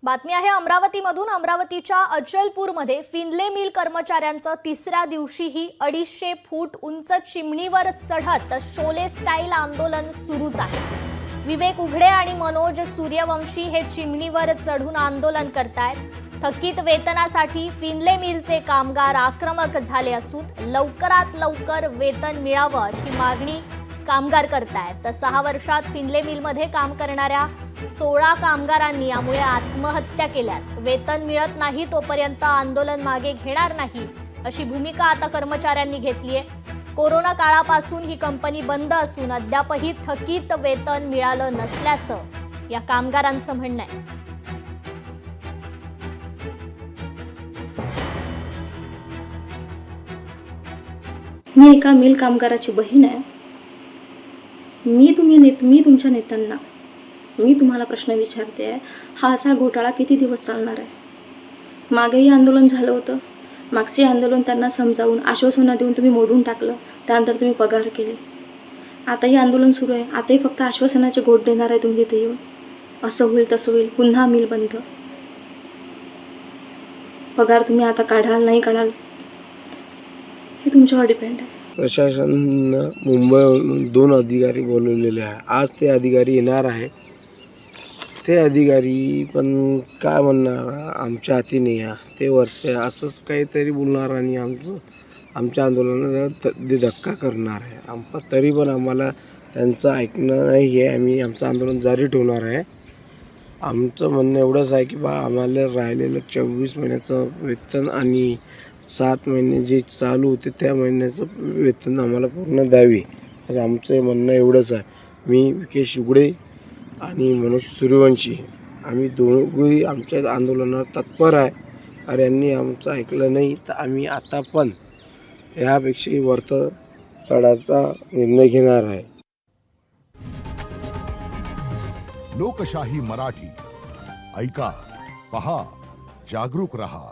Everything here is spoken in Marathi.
बातमी आहे अमरावतीमधून। अमरावतीच्या अचलपूरमध्ये फिनले मिल कर्मचाऱ्यांचं तिसऱ्या दिवशीही 250 फूट उंच चिमणीवर चढत शोले स्टाईल आंदोलन सुरूच आहे। विवेक उघडे आणि मनोज सूर्यवंशी हे चिमणीवर चढून आंदोलन करतायत। थकीत वेतनासाठी फिनले मिलचे कामगार आक्रमक झाले असून लवकरात लवकर वेतन मिळावं अशी मागणी कामगार करतायत। 6 वर्षात फिनले मिलमध्ये काम करणाऱ्या 16 कामगारांनी यामुळे आत्महत्या केल्यात। वेतन मिळत नाही तोपर्यंत आंदोलन मागे घेणार नाही अशी भूमिका आता कर्मचाऱ्यांनी घेतली आहे। कोरोना काळापासून ही कंपनी बंद असून अद्यापही थकीत वेतन मिळालं नसल्याचं या कामगारांचं म्हणणं आहे। मी एका मिल कामगाराची बहीण आहे। मी तुमच्या नेत्यांना तुम्हाला प्रश्न विचारते आहे, हा असा घोटाळा किती दिवस चालणार आहे? मागेही आंदोलन झालं होतं, मागचे आंदोलन त्यांना समजावून आश्वासनं देऊन तुम्ही मोडून टाकलं, त्यानंतर तुम्ही पगार केले। आताही आंदोलन सुरू आहे, आताही फक्त आश्वासनाचे घोट देणार आहे तुम्ही तिथे येऊन। असं होईल तसं होईल, पुन्हा मिल बंद। पगार तुम्ही आता काढाल नाही काढाल हे तुमच्यावर डिपेंड आहे। प्रशासनानं मुंबईहून 2 अधिकारी बोलवलेले आहे। आज ते अधिकारी येणार आहे। ते अधिकारी पण काय म्हणणार, आमच्या हाती नाही आहे, ते वरचे असंच काहीतरी बोलणार आणि आमच्या आंदोलनाला धक्का करणार आहे। तरी पण आम्हाला त्यांचं ऐकणं नाही आहे, आम्ही आमचं आंदोलन जारी ठेवणार आहे। आमचं म्हणणं एवढंच आहे की आम्हाला राहिलेलं 24 महिन्याचं वेतन आणि 7 महिने जे चालू होते त्या महिन्याचं वेतन आम्हाला पूर्ण द्यावे, असं आमचं म्हणणं एवढंच आहे। मी विकेश उघडे आणि मनोज सूर्यवंशी आम्ही दोघंही आमच्या आंदोलनावर तत्पर आहे। अरे यांनी आमचं ऐकलं नाही तर आम्ही आता पण ह्यापेक्षाही वरत चढायचा निर्णय घेणार आहे। लोकशाही मराठी ऐका, पहा, जागरूक रहा।